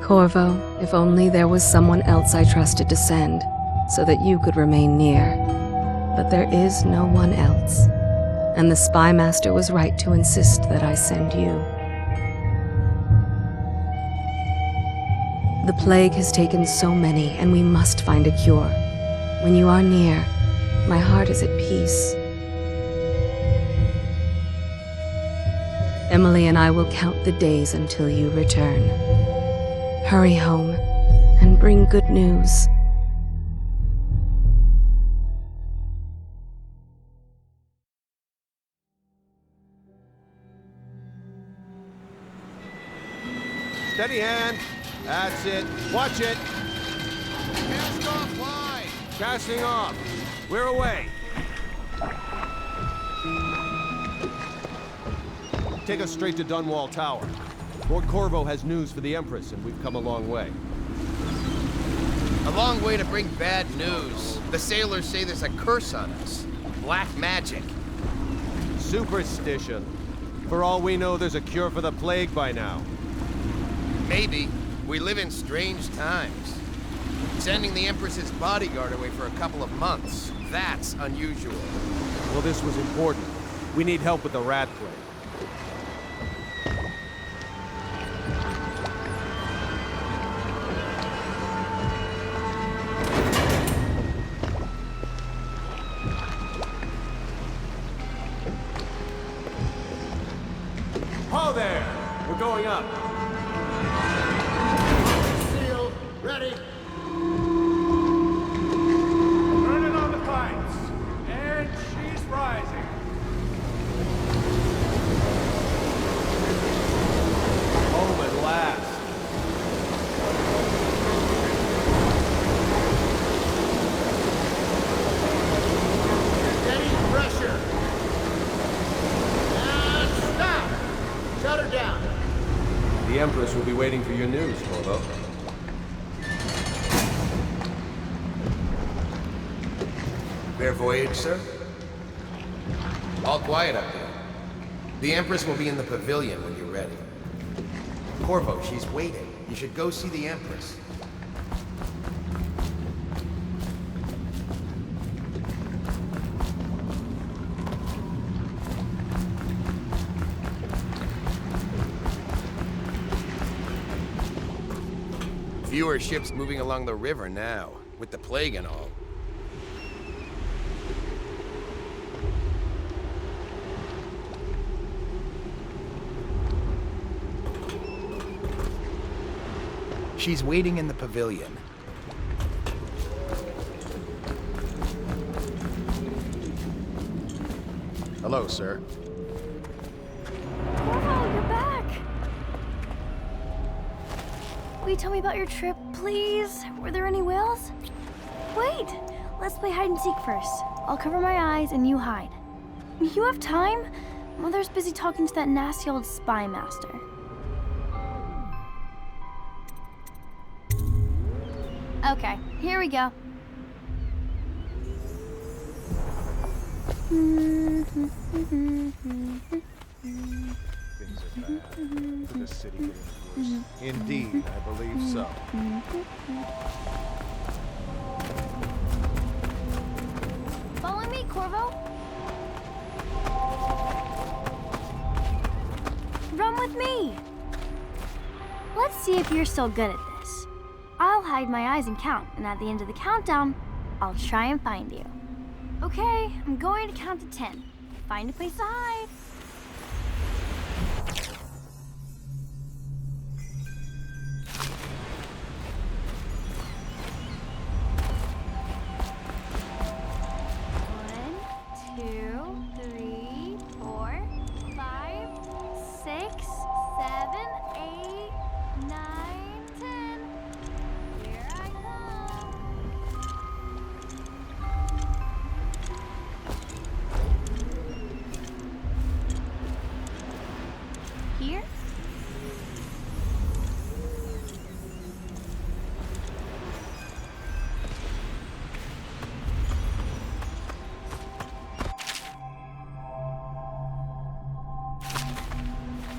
Corvo, if only there was someone else I trusted to send, so that you could remain near. But there is no one else, and the Spy Master was right to insist that I send you. The plague has taken so many, and we must find a cure. When you are near, my heart is at peace. Emily and I will count the days until you return. Hurry home, and bring good news. Steady hand. That's it. Watch it. Cast off line. Casting off. We're away. Take us straight to Dunwall Tower. Lord Corvo has news for the Empress, and we've come a long way. A long way to bring bad news. The sailors say there's a curse on us. Black magic. Superstition. For all we know, there's a cure for the plague by now. Maybe. We live in strange times. Sending the Empress's bodyguard away for a couple of months. That's unusual. Well, this was important. We need help with the rat plague. Ho there! We're going up. Sealed. Ready. Turning on the pipes. And she's rising. Home at last. Steady pressure. And stop. Shut her down. The Empress will be waiting for your news, Corvo. Fair voyage, sir? All quiet up there. The Empress will be in the pavilion when you're ready. Corvo, she's waiting. You should go see the Empress. Fewer ships moving along the river now, with the plague and all. She's waiting in the pavilion. Hello, sir. Corvo, you're back! Will you tell me about your trip, please? Were there any whales? Wait! Let's play hide and seek first. I'll cover my eyes and you hide. You have time? Mother's busy talking to that nasty old spy master. Okay, here we go. Things are bad for the city getting worse. Indeed, I believe so. Follow me, Corvo. Run with me. Let's see if you're still good at this. I'll hide my eyes and count, and at the end of the countdown, I'll try and find you. Okay, I'm going to count to 10. Find a place to hide. 7, 8, 9, 10. Here I come. Here?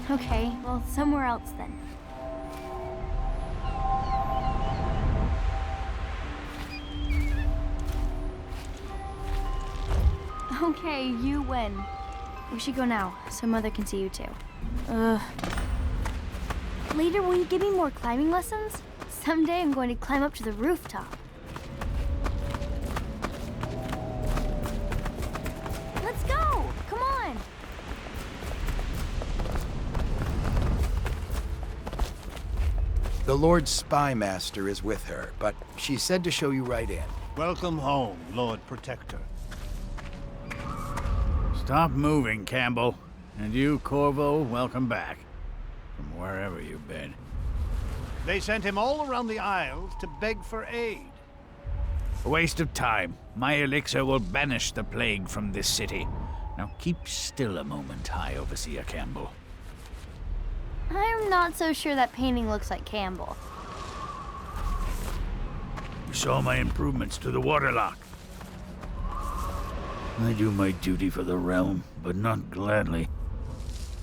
Okay, well, somewhere else then. Okay, you win. We should go now, so Mother can see you too. Later, will you give me more climbing lessons? Someday I'm going to climb up to the rooftop. Let's go! Come on! The Lord Spymaster is with her, but she said to show you right in. Welcome home, Lord Protector. Stop moving, Campbell. And you, Corvo, welcome back. From wherever you've been. They sent him all around the Isles to beg for aid. A waste of time. My elixir will banish the plague from this city. Now keep still a moment, High Overseer Campbell. I'm not so sure that painting looks like Campbell. You saw my improvements to the waterlock. I do my duty for the realm, but not gladly.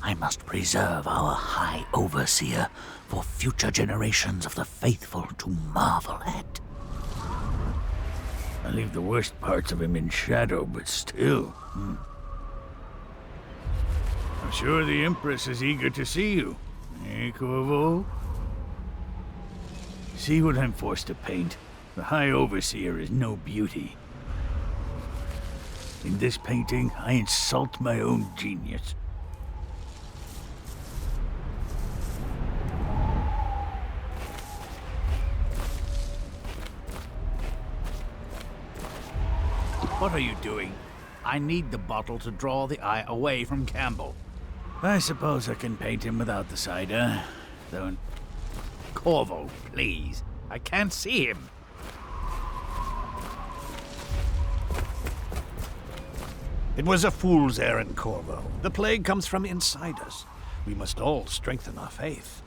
I must preserve our High Overseer for future generations of the faithful to marvel at. I leave the worst parts of him in shadow, but still. I'm sure the Empress is eager to see you. Eh, Corvo? See what I'm forced to paint? The High Overseer is no beauty. In this painting, I insult my own genius. What are you doing? I need the bottle to draw the eye away from Campbell. I suppose I can paint him without the cider. Don't... Corvo, please. I can't see him. It was a fool's errand, Corvo. The plague comes from inside us. We must all strengthen our faith.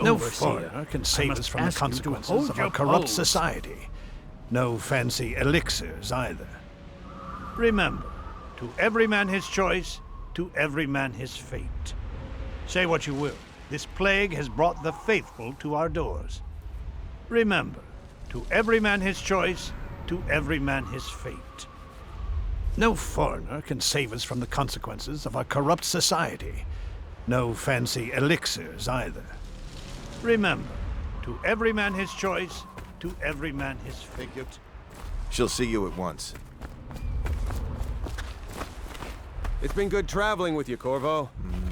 No foreigner can save us from the consequences of our corrupt society. No fancy elixirs either. Remember, to every man his choice, to every man his fate. Say what you will, this plague has brought the faithful to our doors. Remember, to every man his choice, to every man his fate. No foreigner can save us from the consequences of our corrupt society. No fancy elixirs either. Remember, to every man his choice, to every man his fate. She'll see you at once. It's been good traveling with you, Corvo.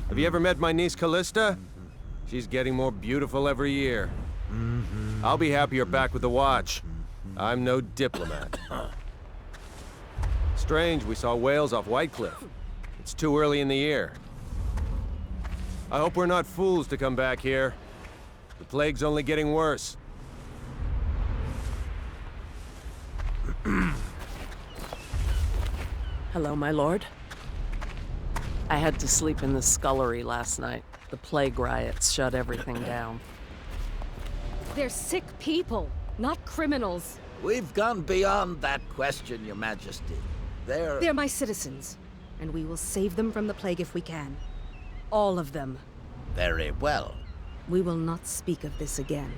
Have you ever met my niece Callista? She's getting more beautiful every year. I'll be happy you're back with the watch. I'm no diplomat. Strange we saw whales off White Cliff. It's too early in the year. I hope we're not fools to come back here. The plague's only getting worse. Hello, my lord. I had to sleep in the scullery last night. The plague riots shut everything down. They're sick people, not criminals. We've gone beyond that question, Your Majesty. They're my citizens, and we will save them from the plague if we can. All of them. Very well. We will not speak of this again.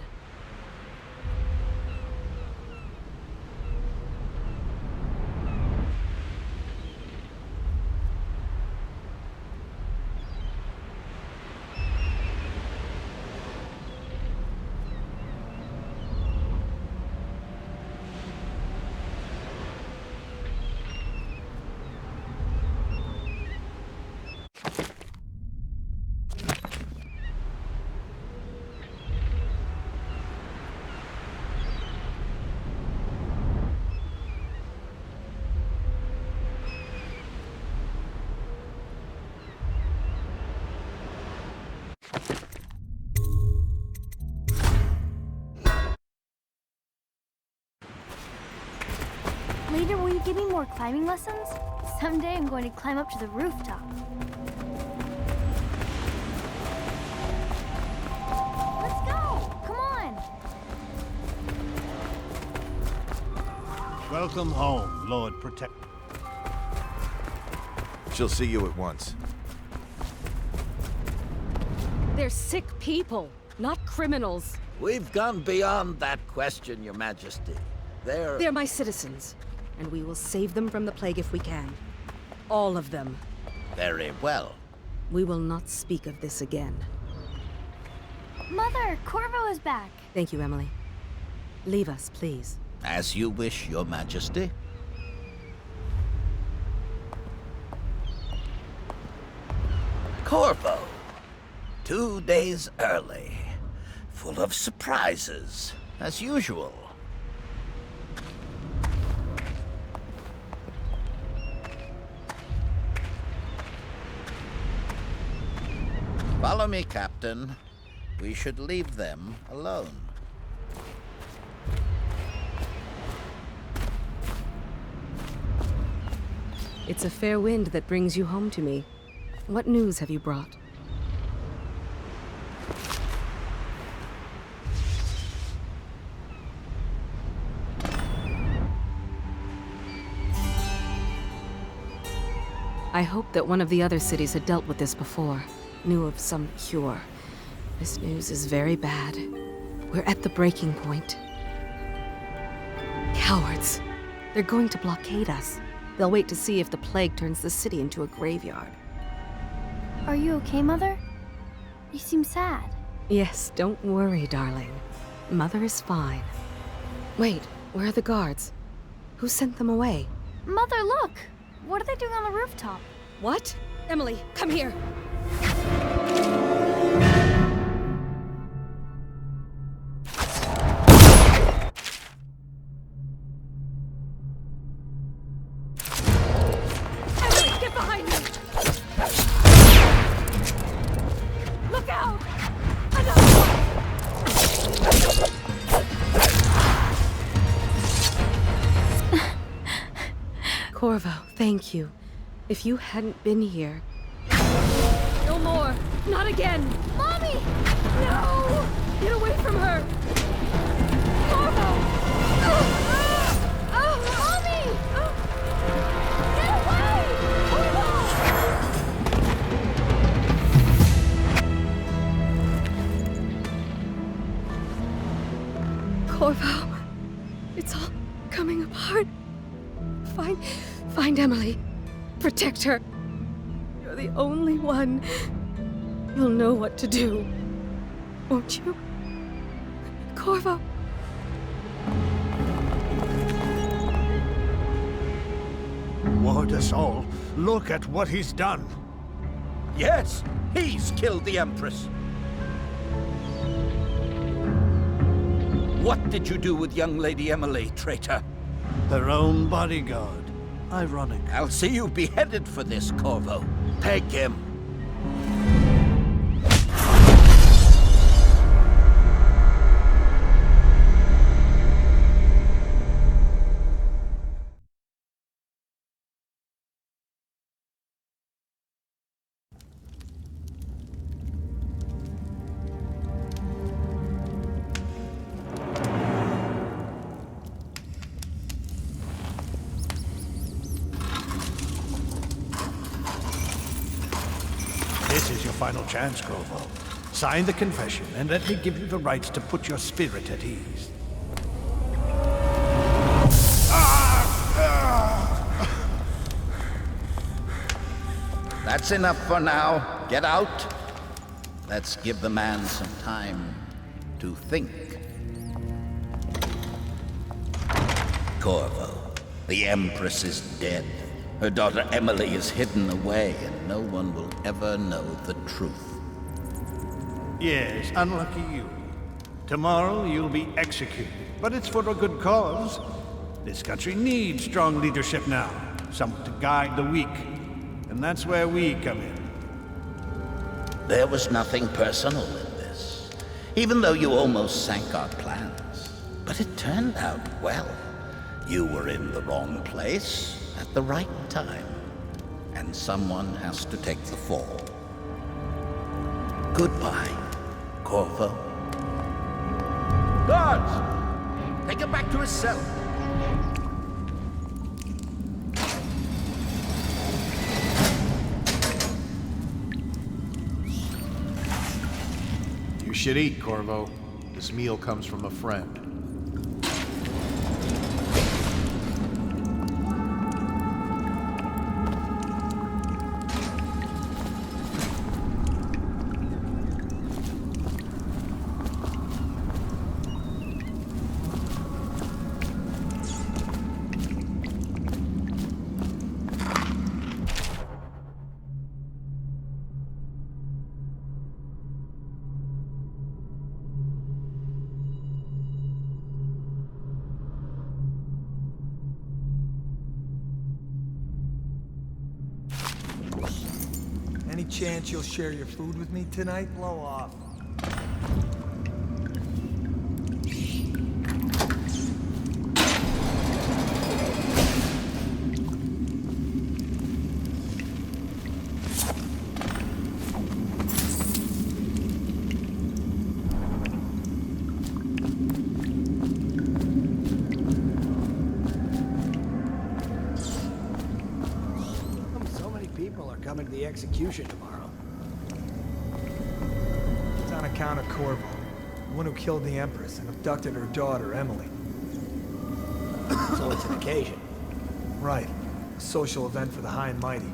Later, will you give me more climbing lessons? Someday I'm going to climb up to the rooftop. Let's go! Come on! Welcome home, Lord Protector. She'll see you at once. They're sick people, not criminals. We've gone beyond that question, Your Majesty. They're my citizens, and we will save them from the plague if we can. All of them. Very well. We will not speak of this again. Mother, Corvo is back. Thank you, Emily. Leave us, please. As you wish, Your Majesty. Corvo. 2 days early. Full of surprises, as usual. Follow me, Captain. We should leave them alone. It's a fair wind that brings you home to me. What news have you brought? I hoped that one of the other cities had dealt with this before, knew of some cure. This news is very bad. We're at the breaking point. Cowards. They're going to blockade us. They'll wait to see if the plague turns the city into a graveyard. Are you okay, Mother? You seem sad. Yes, don't worry, darling. Mother is fine. Wait, where are the guards? Who sent them away? Mother, look! What are they doing on the rooftop? What? Emily, come here! Emily, get behind me! Look out! Another one! Corvo, thank you. If you hadn't been here... No more! Not again! Mommy! No! Get away from her! Corvo! Mommy! Get away! Corvo, it's all coming apart. Find Emily. Protect her. You're the only one. You'll know what to do. Won't you? Corvo. Ward us all. Look at what he's done. Yes, he's killed the Empress. What did you do with young Lady Emily, traitor? Her own bodyguard. Ironic. I'll see you beheaded for this, Corvo. Take him. This is your final chance, Corvo. Sign the confession, and let me give you the rights to put your spirit at ease. That's enough for now. Get out. Let's give the man some time to think. Corvo, the Empress is dead. Her daughter Emily is hidden away, and no one will ever know the truth. Yes, unlucky you. Tomorrow you'll be executed, but it's for a good cause. This country needs strong leadership now, someone to guide the weak, and that's where we come in. There was nothing personal in this, even though you almost sank our plans. But it turned out well. You were in the wrong place at the right time, and someone has to take the fall. Goodbye, Corvo. Guards! Take him back to his cell. You should eat, Corvo. This meal comes from a friend. Any chance you'll share your food with me tonight? Blow off. Coming to the execution tomorrow. It's on account of Corvo, the one who killed the Empress and abducted her daughter, Emily. So it's an occasion. Right. A social event for the high and mighty.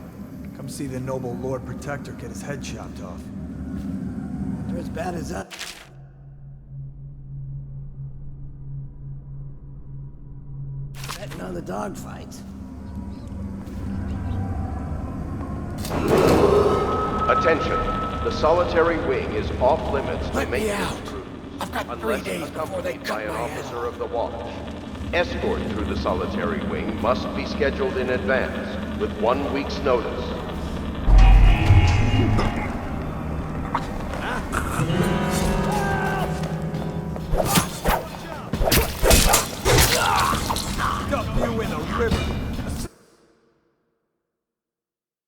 Come see the noble Lord Protector get his head chopped off. They're as bad as that. Betting on the dogfights. Attention. The solitary wing is off limits to maintenance crews. I've got 3 days before they cut by an my head officer of the watch. Escort through the solitary wing must be scheduled in advance with 1 week's notice. Dump you in the river.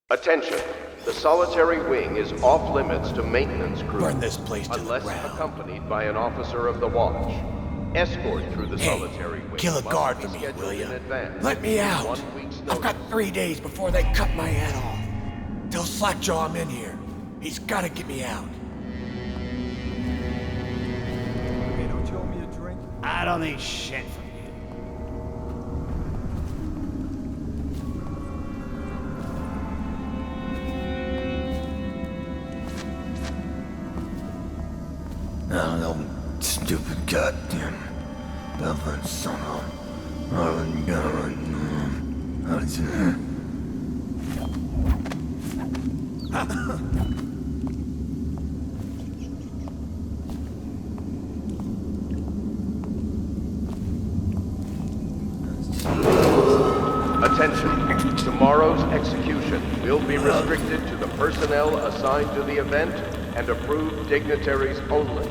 Attention. The solitary wing is off limits to maintenance crews. Burn this place to the unless ground. accompanied by an officer of the watch. Escort through the solitary wing. Kill a must guard be for me, scheduled will you? in advance Let me with out. 1 week's I've got notice. 3 days before they cut my head off. Tell Slackjaw I'm in here. He's gotta get me out. Hey, don't you owe me a drink? I don't need shit from you. No, stupid goddamn Belfast son of Attention. Tomorrow's execution will be restricted to the personnel assigned to the event and approved dignitaries only.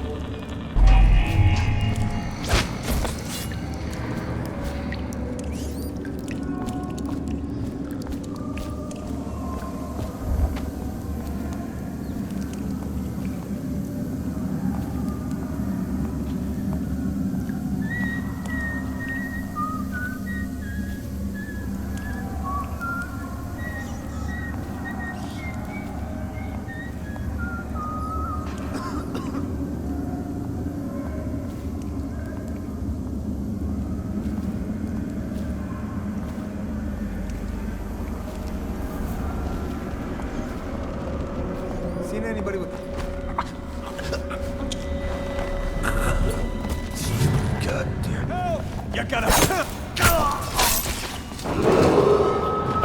Seen anybody with... goddamn. Help! You gotta...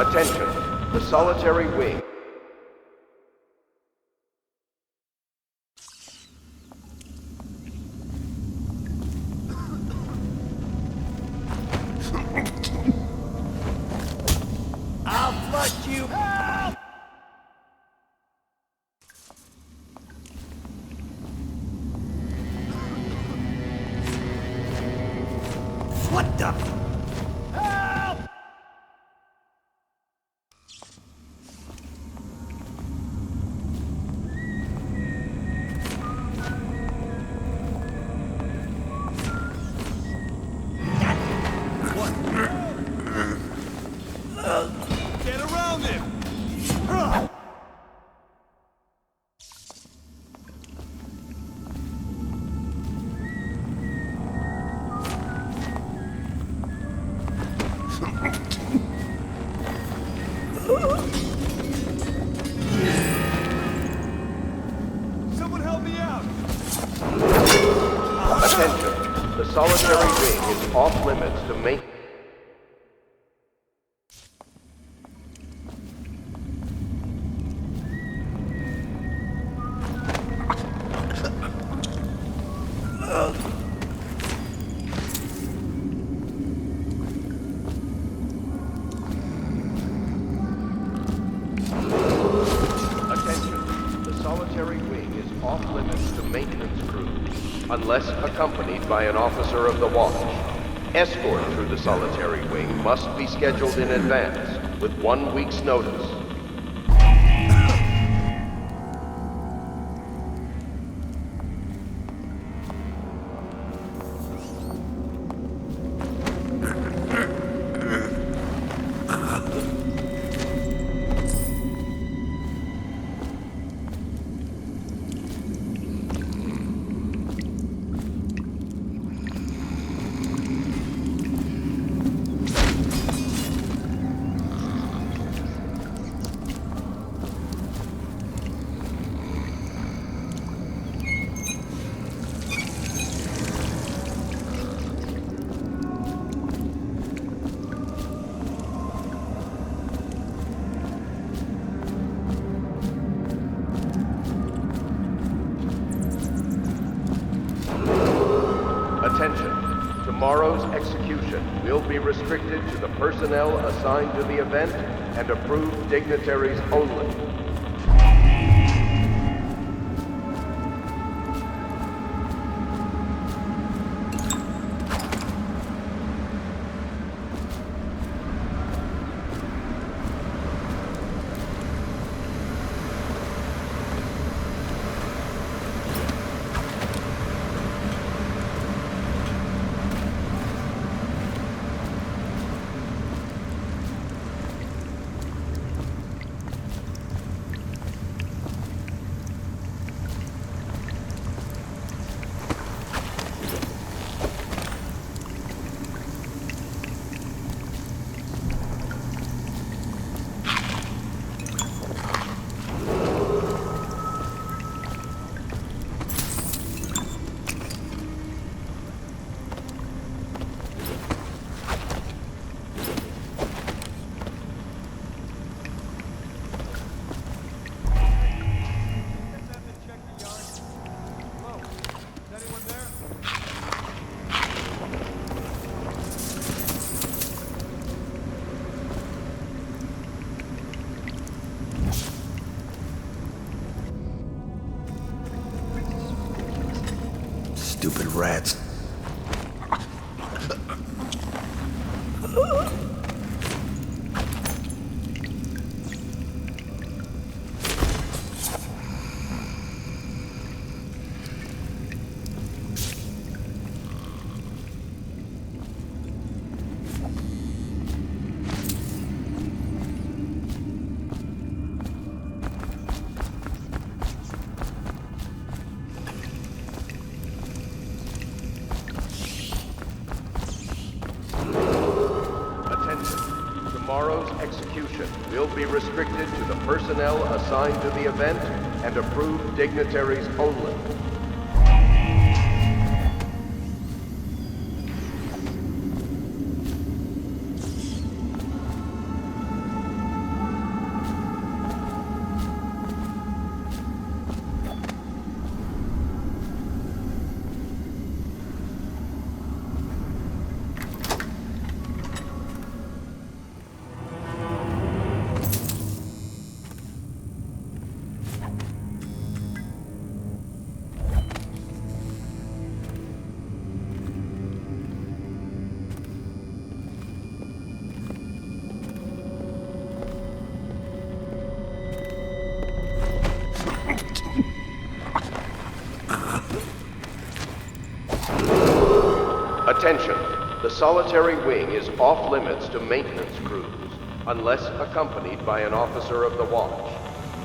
Attention. The solitary wing. I'll flush you. Help! What the? Get around him! Someone help me out! Attention. The solitary ring is off limits to make... Attention. The solitary wing is off limits to maintenance crews, unless accompanied by an officer of the watch. Escort through the solitary wing must be scheduled in advance, with 1 week's notice. Attention. Tomorrow's execution will be restricted to the personnel assigned to the event and approved dignitaries only. Stupid rats. Tomorrow's execution will be restricted to the personnel assigned to the event and approved dignitaries only. Attention, the solitary wing is off limits to maintenance crews, unless accompanied by an officer of the watch.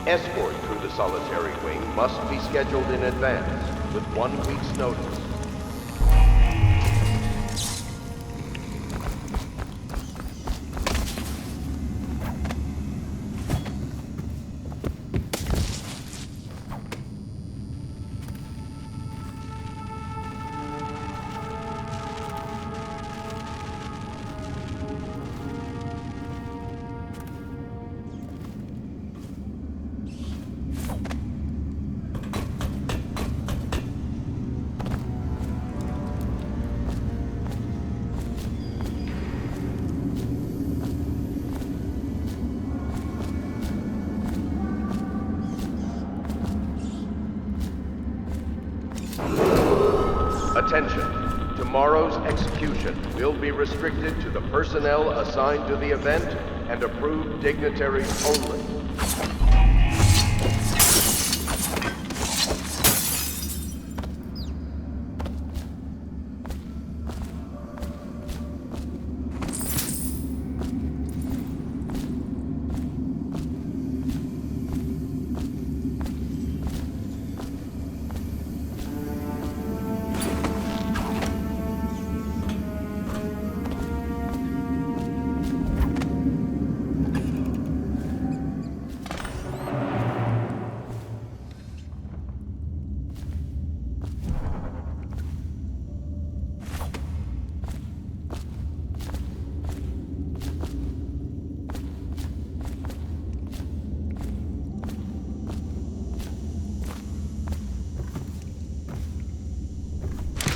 Escort through the solitary wing must be scheduled in advance, with 1 week's notice. Attention, tomorrow's execution will be restricted to the personnel assigned to the event and approved dignitaries only.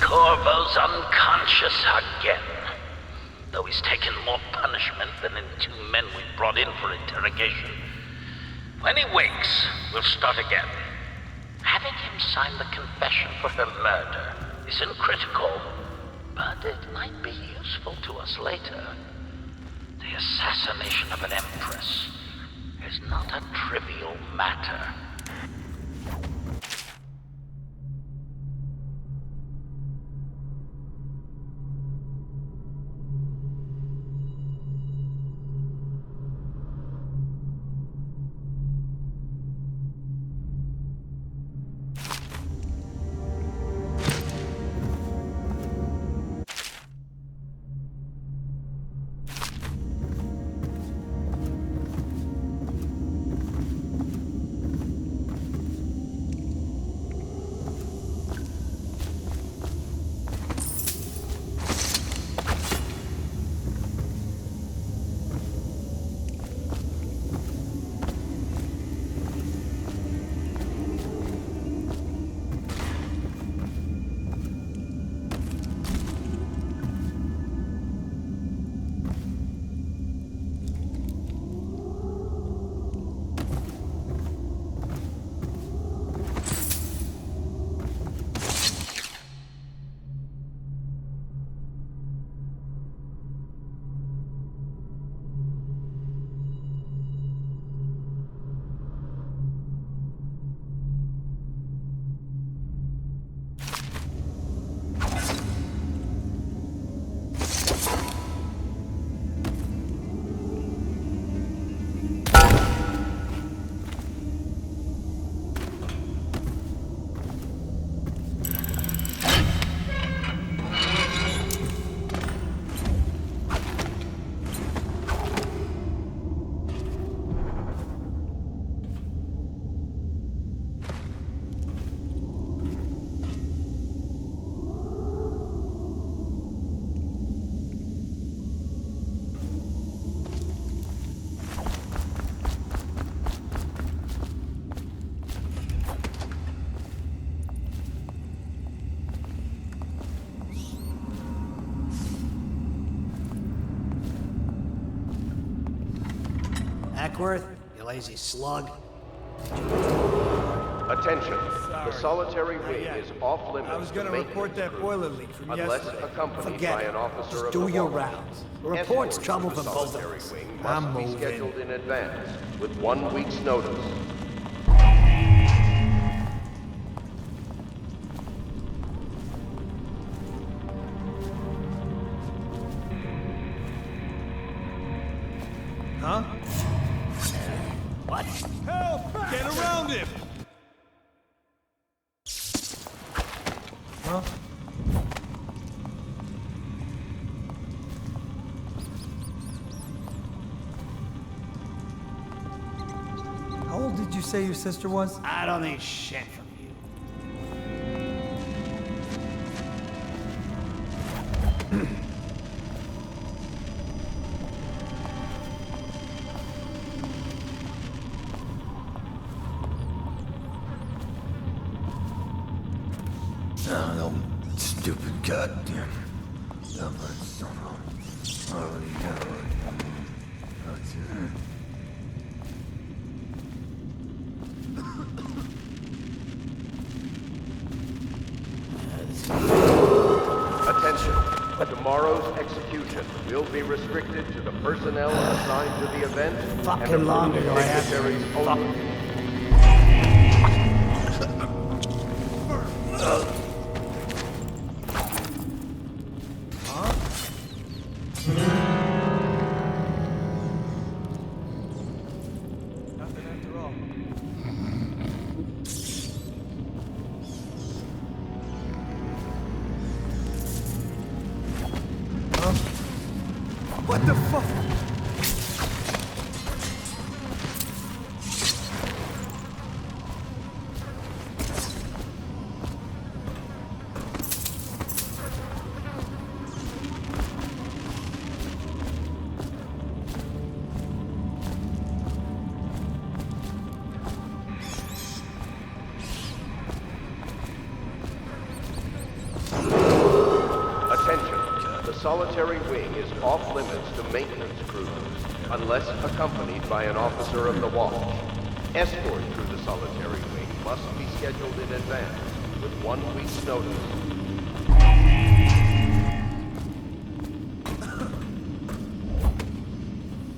Corvo's unconscious again, though he's taken more punishment than in 2 men we brought in for interrogation. When he wakes, we'll start again. Having him sign the confession for her murder isn't critical, but it might be useful to us later. The assassination of an empress is not a trivial matter. Ackworth, you lazy slug. Attention, the solitary wing is off limits. I was gonna report that boiler leak from unless yesterday. accompanied Forget by it. an officer Just of do the your watch. rounds. The report's Escort trouble to for the both of solitary us. wing I'm must be moving. scheduled in advance with 1 week's notice. Huh? How old did you say your sister was? I don't need shit from you. No, stupid goddamn. Attention. Tomorrow's execution will be restricted to the personnel assigned to the event Fucking longer do I have to dignitaries only. Nothing after all. Huh? What the fuck? Attention. The solitary wing is off limits to maintenance crews unless accompanied by an officer of the watch. Escort through the solitary wing must be scheduled in advance with 1 week's notice.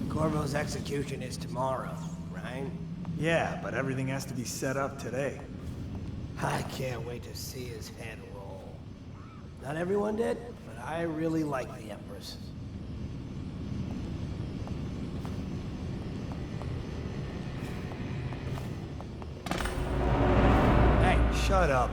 Corvo's execution is tomorrow, right? Yeah, but everything has to be set up today. I can't wait to see his head roll. Not everyone did, but I really like the Empress. Hey, shut up.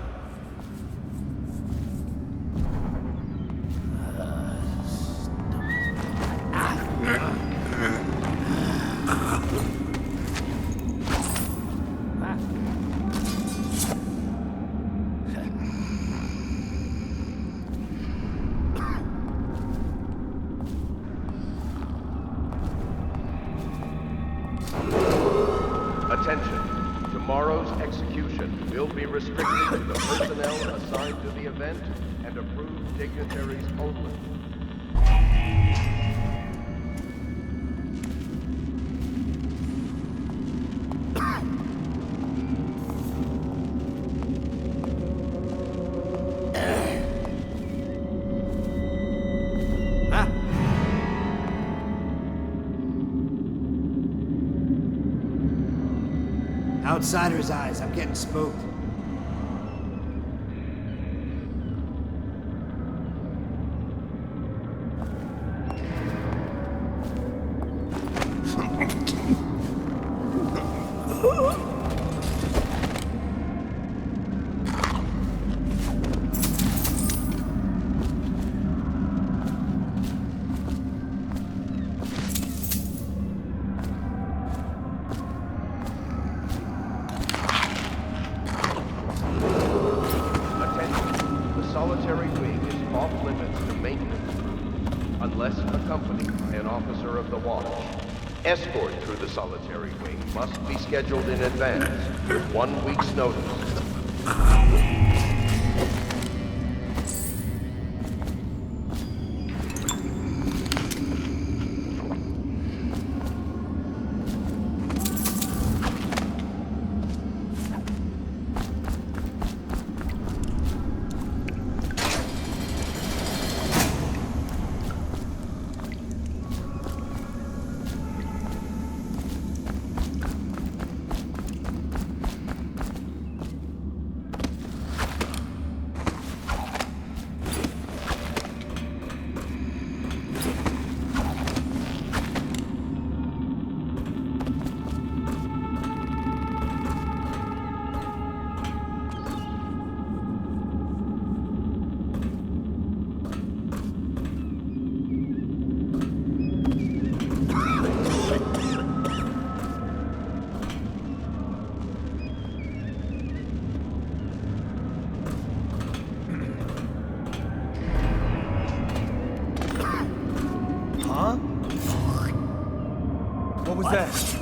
Attention. Tomorrow's execution will be restricted to the personnel assigned to the event and approved dignitaries only. Outsider's eyes, I'm getting spooked. Solitary wing is off limits to maintenance crews unless accompanied by an officer of the watch. Escort through the solitary wing must be scheduled in advance with 1 week's notice. that?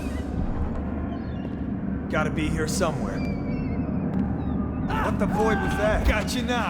Gotta be here somewhere. What the void was that? Got you now!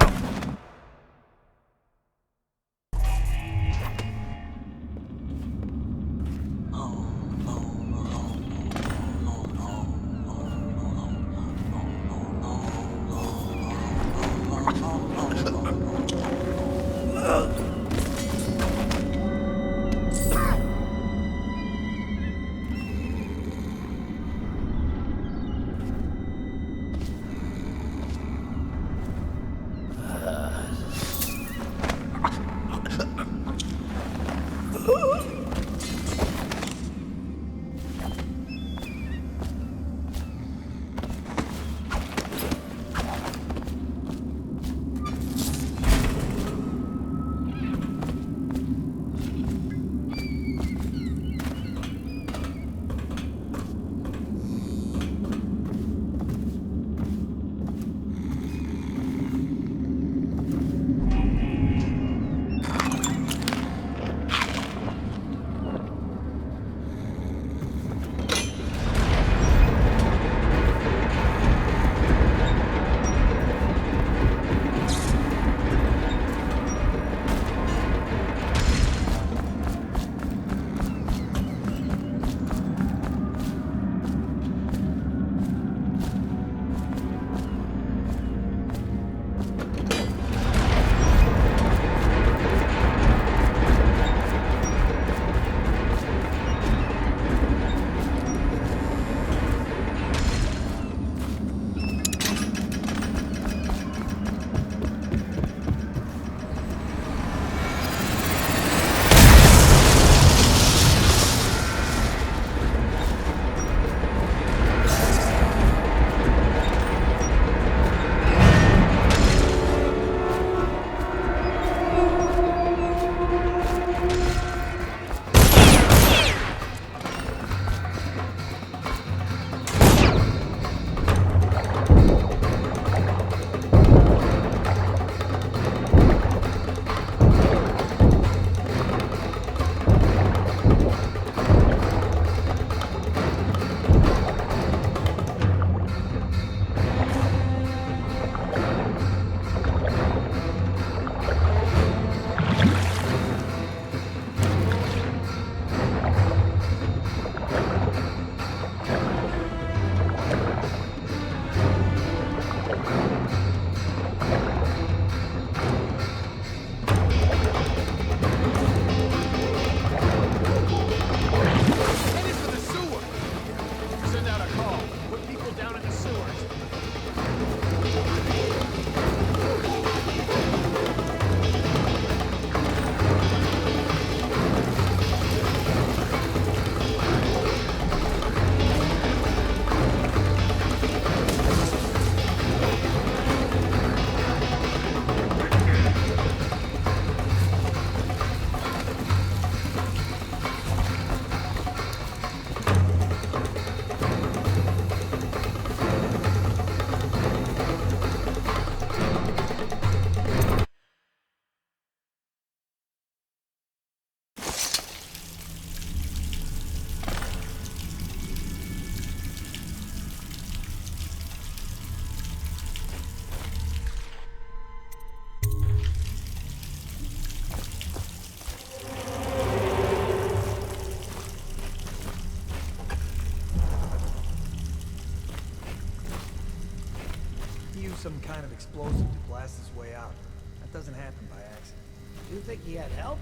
Some kind of explosive to blast his way out. That doesn't happen by accident. You think he had help?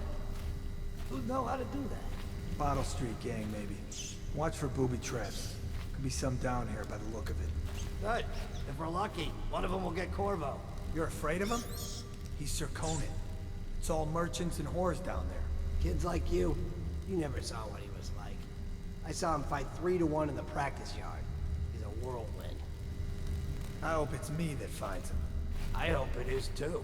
Who'd know how to do that? Bottle Street gang, maybe. Watch for booby traps. Could be some down here by the look of it. Good. If we're lucky, one of them will get Corvo. You're afraid of him? He's Sir Conan. It's all merchants and whores down there. Kids like you never saw what he was like. I saw him fight 3 to 1 in the practice yard. He's a whirlwind. I hope it's me that finds him. I hope it is too.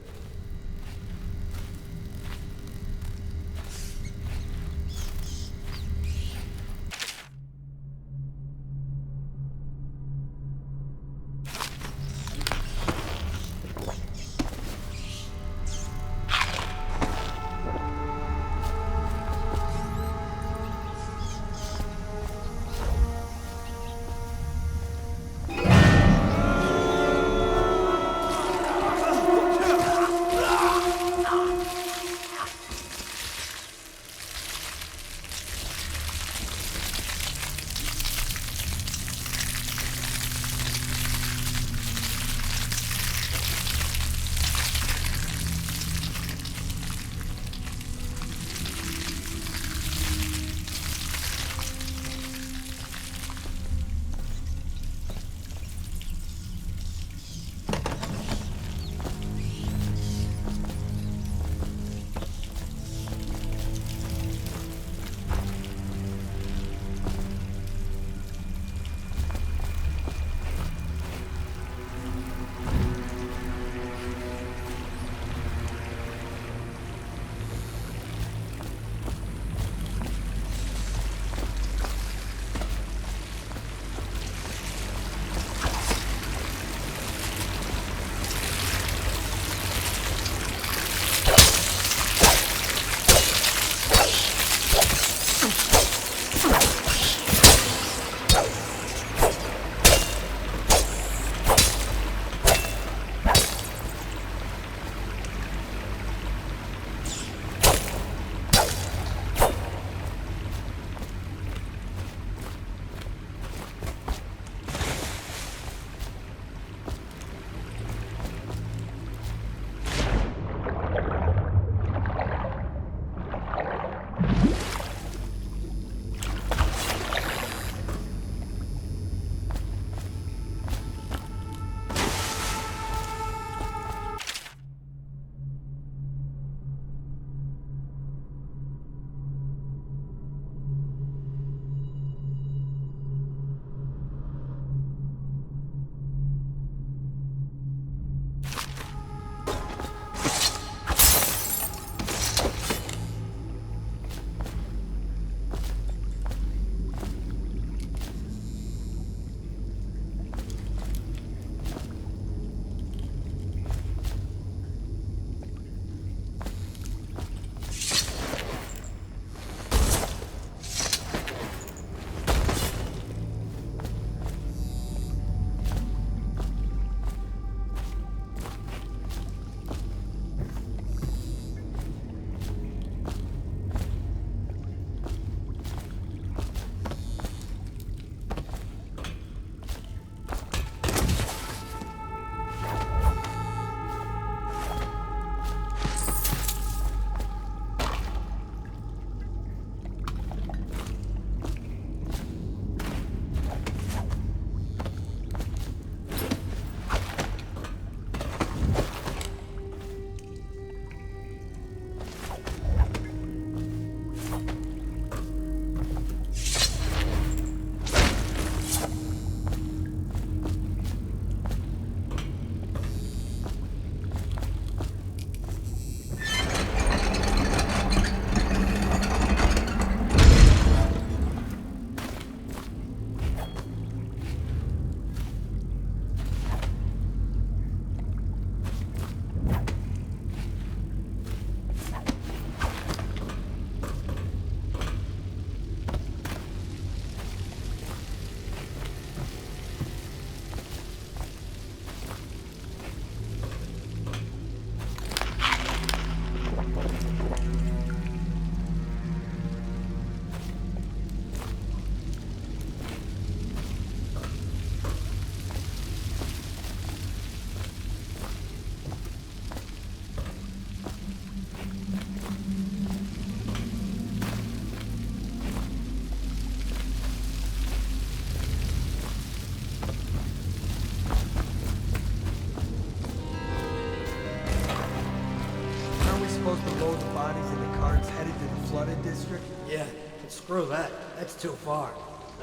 supposed to load the bodies into carts headed to the flooded district? Yeah, but screw that. That's too far.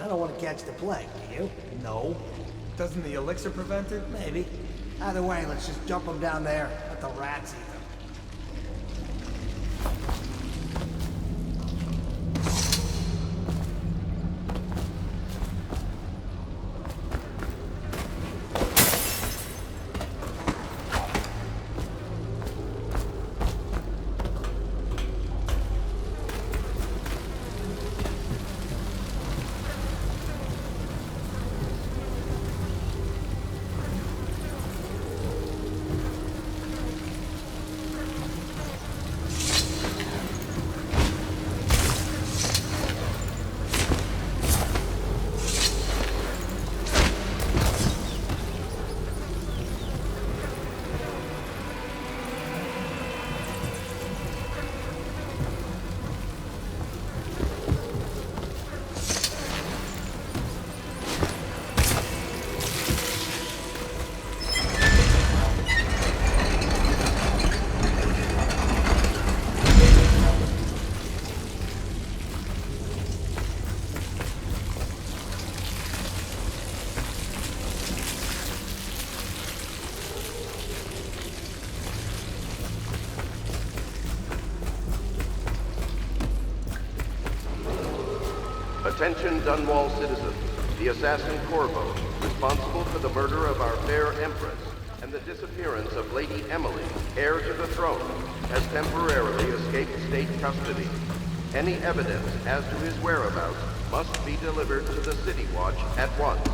I don't want to catch the plague, do you? No. Doesn't the elixir prevent it? Maybe. Either way, let's just dump them down there. Let the rats eat them. Attention Dunwall citizens. The assassin Corvo, responsible for the murder of our fair Empress and the disappearance of Lady Emily, heir to the throne, has temporarily escaped state custody. Any evidence as to his whereabouts must be delivered to the City Watch at once.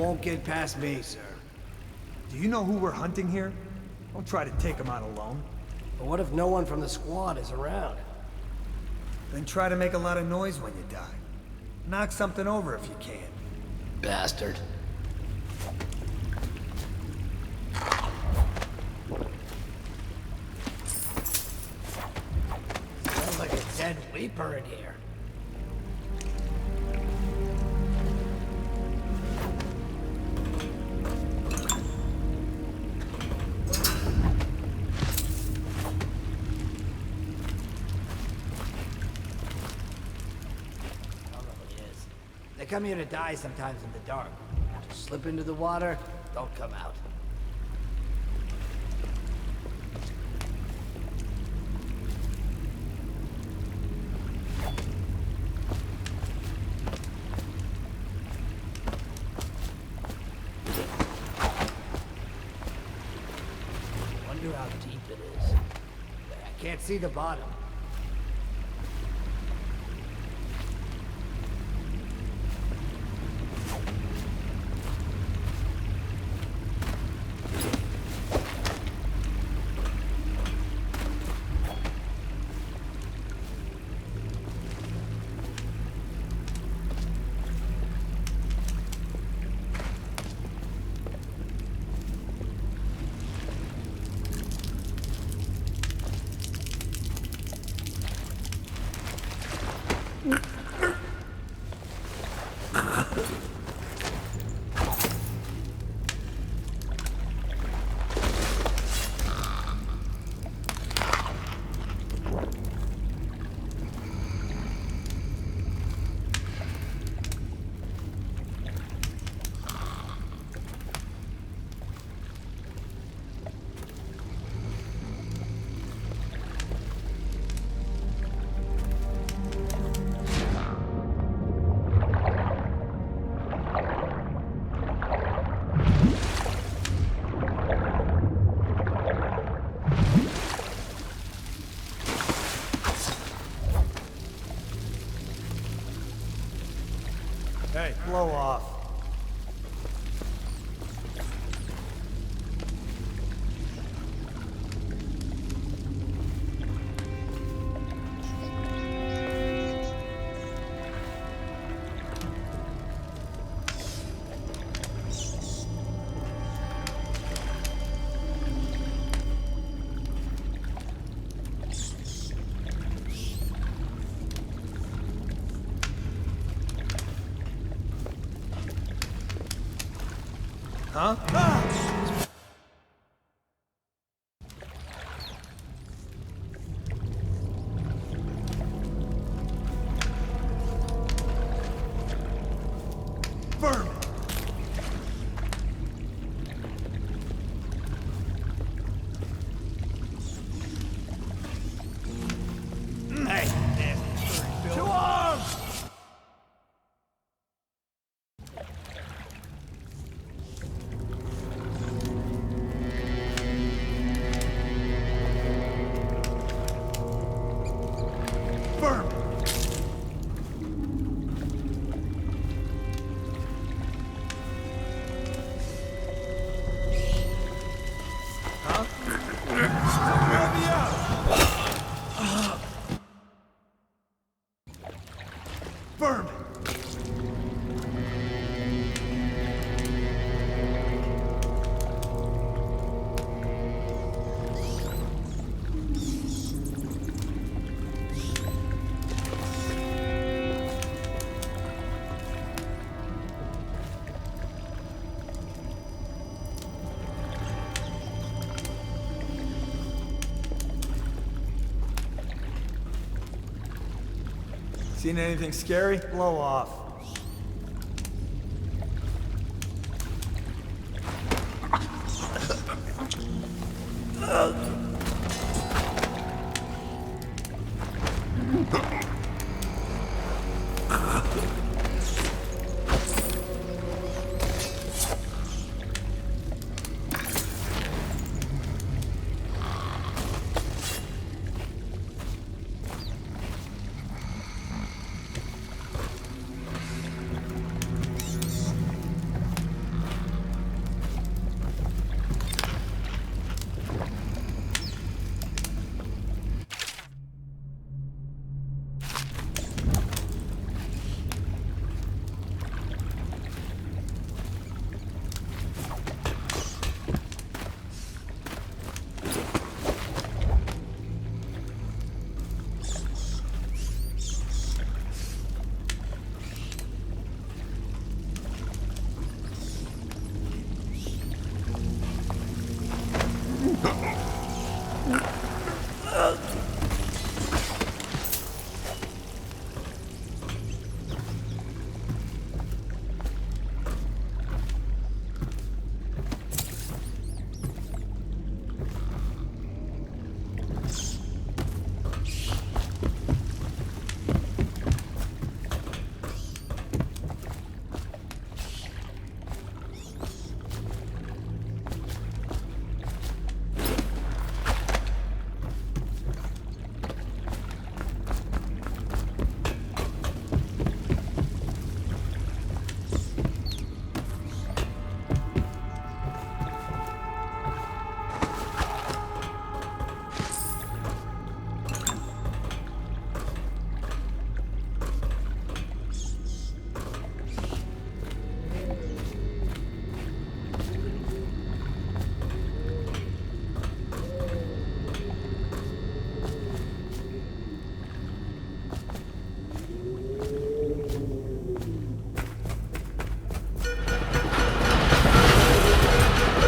won't get past me, sir. Do you know who we're hunting here? Don't try to take him out alone. But what if no one from the squad is around? Then try to make a lot of noise when you die. Knock something over if you can. Bastard. Sounds like a dead weeper in here. They come here to die sometimes in the dark. Just slip into the water, don't come out. Wonder how deep it is. I can't see the bottom. Hey, blow off. Huh? Ah! Vermin! Hey! To arms! Vermin! Seen anything scary? Blow off.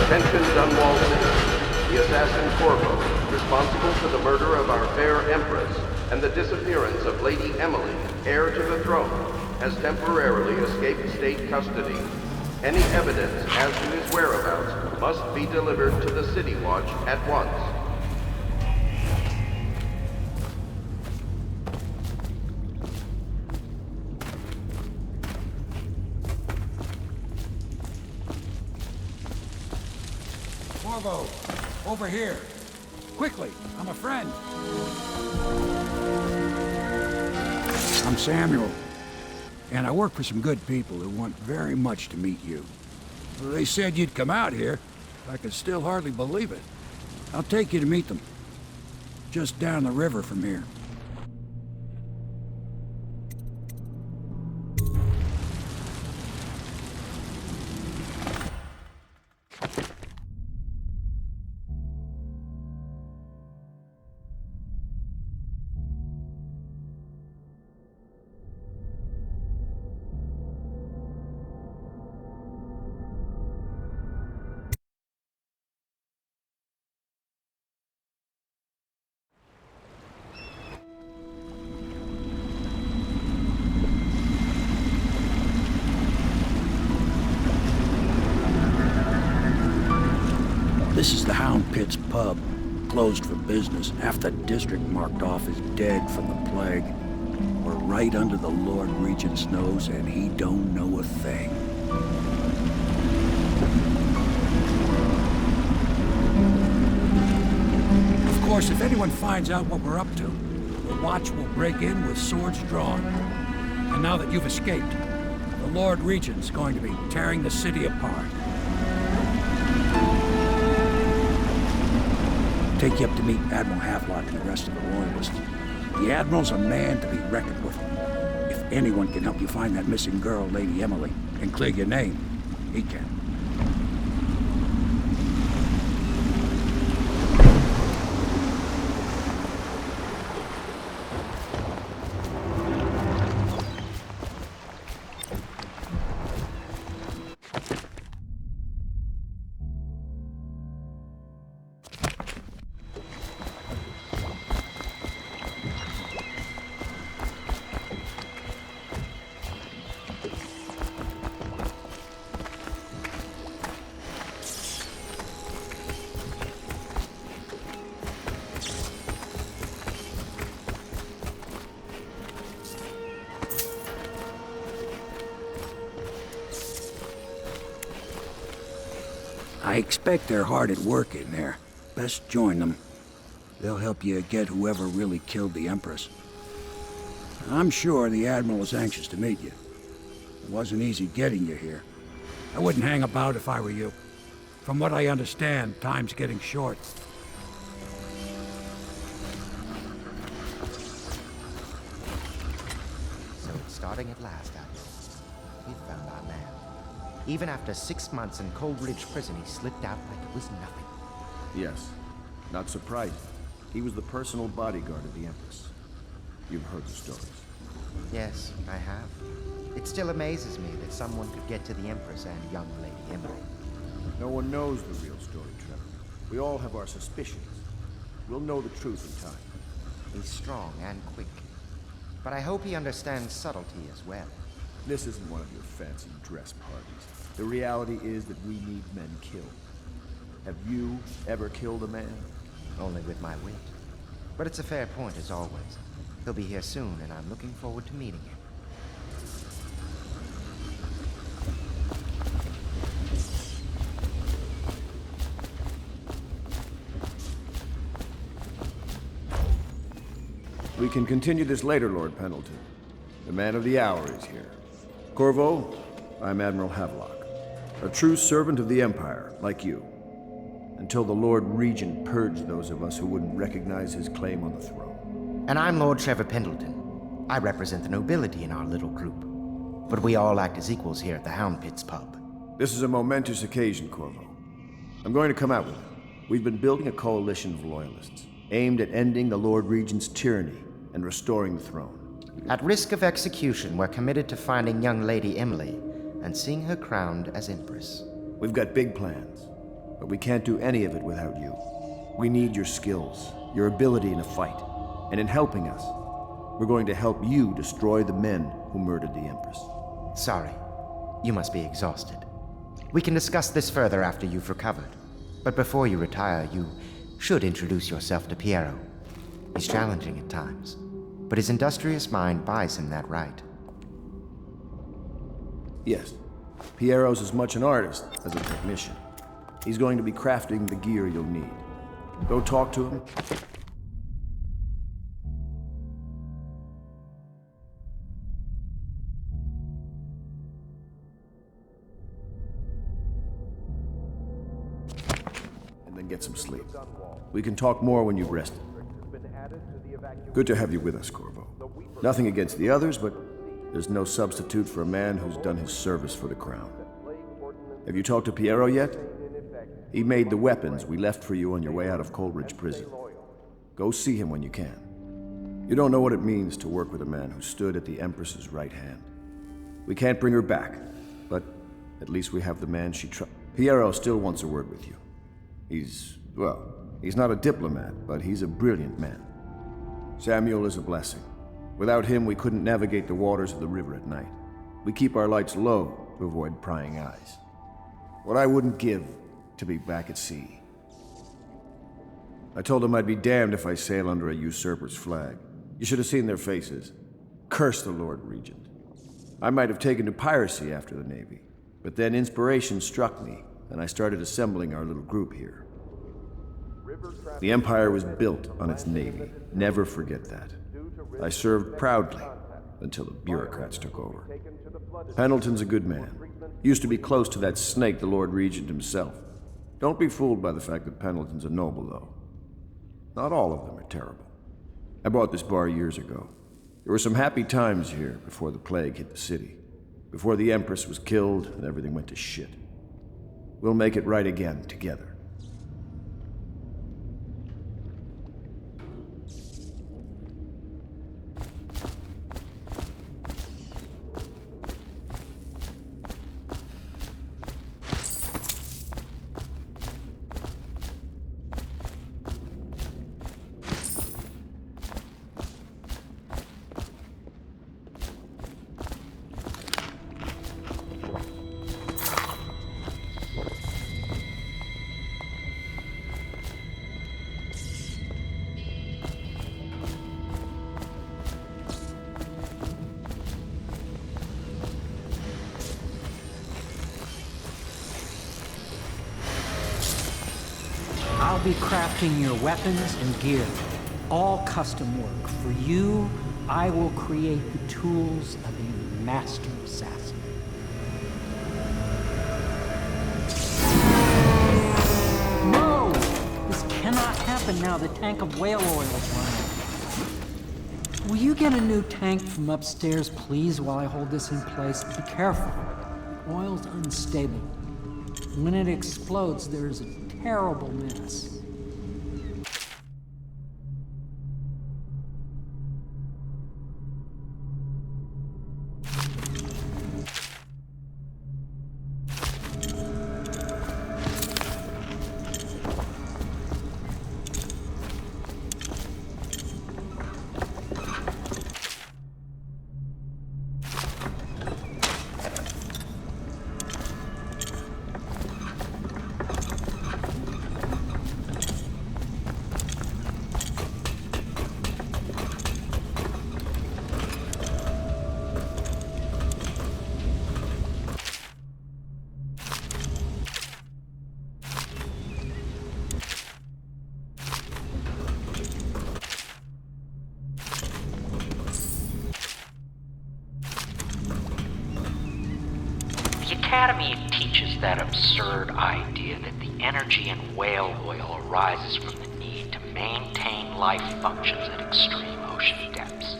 Attention Dunwall City. The assassin Corvo, responsible for the murder of our fair Empress and the disappearance of Lady Emily, heir to the throne, has temporarily escaped state custody. Any evidence as to his whereabouts must be delivered to the City Watch at once. Corvo, over here. Quickly, I'm a friend. I'm Samuel, and I work for some good people who want very much to meet you. They said you'd come out here. I can still hardly believe it. I'll take you to meet them. Just down the river from here. This is the Hound Pit's pub, closed for business. Half the district marked off as dead from the plague. We're right under the Lord Regent's nose, and he don't know a thing. Of course, if anyone finds out what we're up to, the Watch will break in with swords drawn. And now that you've escaped, the Lord Regent's going to be tearing the city apart. Take you up to meet Admiral Havelock and the rest of the Royalists. The Admiral's a man to be reckoned with. If anyone can help you find that missing girl, Lady Emily, and clear your name, he can. I expect they're hard at work in there. Best join them. They'll help you get whoever really killed the Empress. I'm sure the Admiral is anxious to meet you. It wasn't easy getting you here. I wouldn't hang about if I were you. From what I understand, time's getting short. So it's starting at last, Admiral. We found our man. Even after 6 months in Coldridge Prison, he slipped out like it was nothing. Yes. Not surprising. He was the personal bodyguard of the Empress. You've heard the stories. Yes, I have. It still amazes me that someone could get to the Empress and young Lady Emily. No one knows the real story, Trevor. We all have our suspicions. We'll know the truth in time. He's strong and quick. But I hope he understands subtlety as well. This isn't one of your fancy dress parties. The reality is that we need men killed. Have you ever killed a man? Only with my wit. But it's a fair point as always. He'll be here soon, and I'm looking forward to meeting him. We can continue this later, Lord Pendleton. The man of the hour is here. Corvo, I'm Admiral Havelock, a true servant of the Empire, like you. Until the Lord Regent purged those of us who wouldn't recognize his claim on the throne. And I'm Lord Trevor Pendleton. I represent the nobility in our little group. But we all act as equals here at the Hound Pits pub. This is a momentous occasion, Corvo. I'm going to come out with it. We've been building a coalition of loyalists, aimed at ending the Lord Regent's tyranny and restoring the throne. At risk of execution, we're committed to finding young Lady Emily and seeing her crowned as Empress. We've got big plans, but we can't do any of it without you. We need your skills, your ability in a fight, and in helping us, we're going to help you destroy the men who murdered the Empress. Sorry, you must be exhausted. We can discuss this further after you've recovered. But before you retire, you should introduce yourself to Piero. He's challenging at times, but his industrious mind buys him that right. Yes, Piero's as much an artist as a technician. He's going to be crafting the gear you'll need. Go talk to him. And then get some sleep. We can talk more when you've rested. Good to have you with us, Corvo. Nothing against the others, but there's no substitute for a man who's done his service for the crown. Have you talked to Piero yet? He made the weapons we left for you on your way out of Coleridge Prison. Go see him when you can. You don't know what it means to work with a man who stood at the Empress's right hand. We can't bring her back, but at least we have the man she trusts. Piero still wants a word with you. He's not a diplomat, but he's a brilliant man. Samuel is a blessing. Without him, we couldn't navigate the waters of the river at night. We keep our lights low to avoid prying eyes. What I wouldn't give to be back at sea. I told them I'd be damned if I sail under a usurper's flag. You should have seen their faces. Curse the Lord Regent. I might have taken to piracy after the Navy, but then inspiration struck me, and I started assembling our little group here. The Empire was built on its Navy. Never forget that. I served proudly until the bureaucrats took over. Pendleton's a good man. Used to be close to that snake, the Lord Regent himself. Don't be fooled by the fact that Pendleton's a noble, though. Not all of them are terrible. I bought this bar years ago. There were some happy times here before the plague hit the city. Before the Empress was killed and everything went to shit. We'll make it right again, together. I'll be crafting your weapons and gear, all custom work. For you, I will create the tools of a master assassin. No! This cannot happen now. The tank of whale oil is running. Will you get a new tank from upstairs, please, while I hold this in place? Be careful. Oil's unstable. When it explodes, there's a terrible mess. Academy teaches that absurd idea that the energy in whale oil arises from the need to maintain life functions at extreme ocean depths.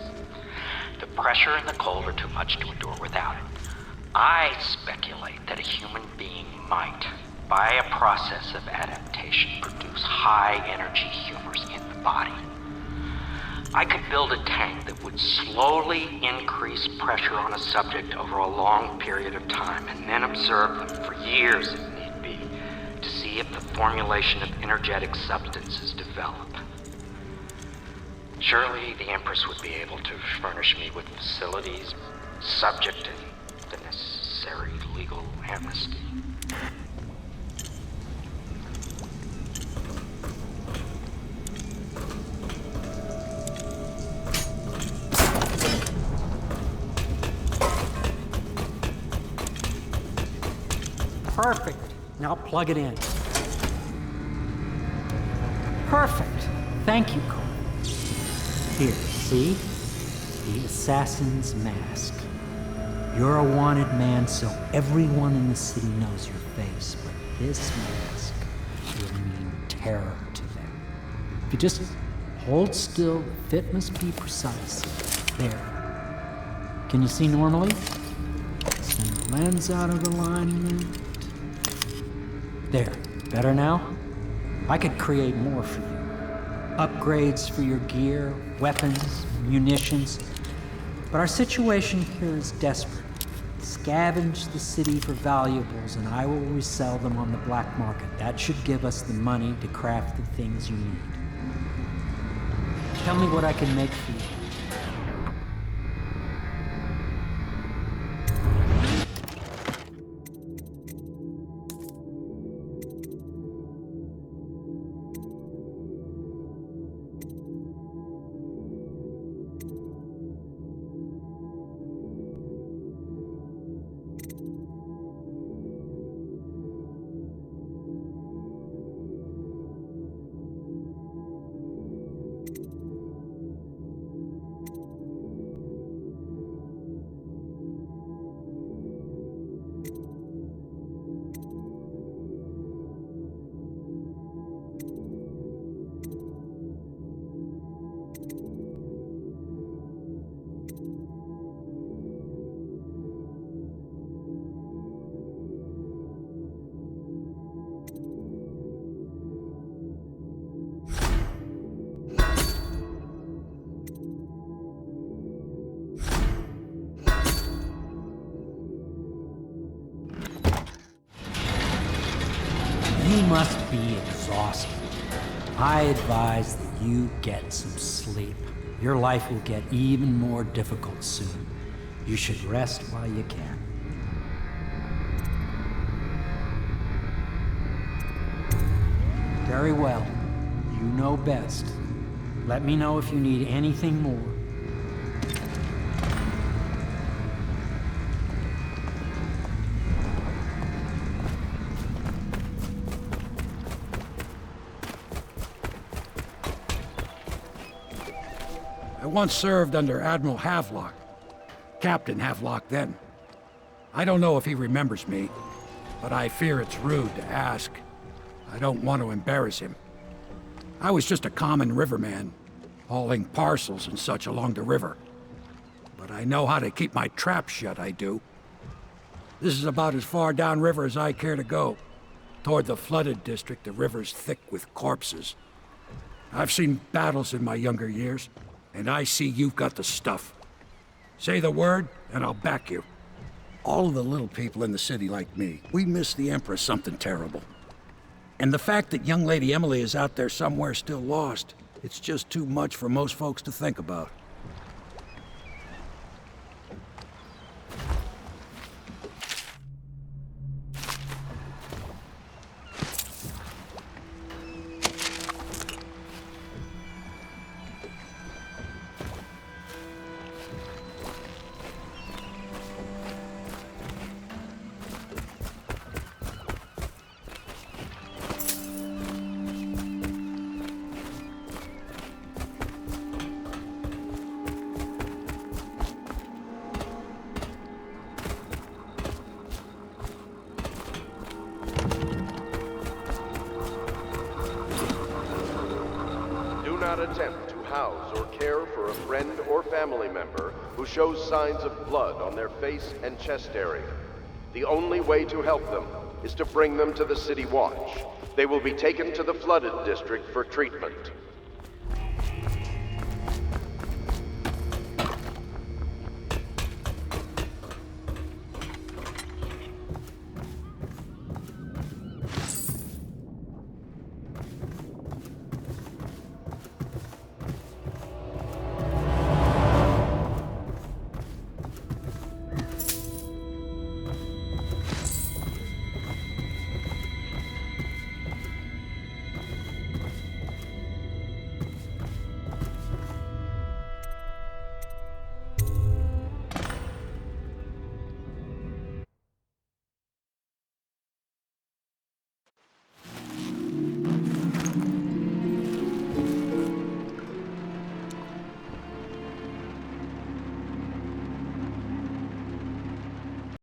The pressure and the cold are too much to endure without it. I speculate that a human being might, by a process of adaptation, produce high-energy humors in the body. I could build a tank that would slowly increase pressure on a subject over a long period of time and then observe them for years if need be to see if the formulation of energetic substances develop. Surely the Empress would be able to furnish me with facilities subject to the necessary legal amnesty. Perfect. Now plug it in. Perfect. Thank you, Cole. Here, see? The assassin's mask. You're a wanted man, so everyone in the city knows your face, but this mask will mean terror to them. If you just hold still, the fit must be precise. There. Can you see normally? Send the lens out of alignment. There. Better now? I could create more for you. Upgrades for your gear, weapons, munitions. But our situation here is desperate. Scavenge the city for valuables and I will resell them on the black market. That should give us the money to craft the things you need. Tell me what I can make for you. You must be exhausted. I advise that you get some sleep. Your life will get even more difficult soon. You should rest while you can. Very well. You know best. Let me know if you need anything more. I once served under Admiral Havelock. Captain Havelock then. I don't know if he remembers me, but I fear it's rude to ask. I don't want to embarrass him. I was just a common riverman, hauling parcels and such along the river. But I know how to keep my trap shut, I do. This is about as far downriver as I care to go. Toward the flooded district, the river's thick with corpses. I've seen battles in my younger years, and I see you've got the stuff. Say the word, and I'll back you. All of the little people in the city like me, we miss the Empress something terrible. And the fact that young Lady Emily is out there somewhere still lost, it's just too much for most folks to think about. not attempt to house or care for a friend or family member who shows signs of blood on their face and chest area. The only way to help them is to bring them to the City Watch. They will be taken to the flooded district for treatment.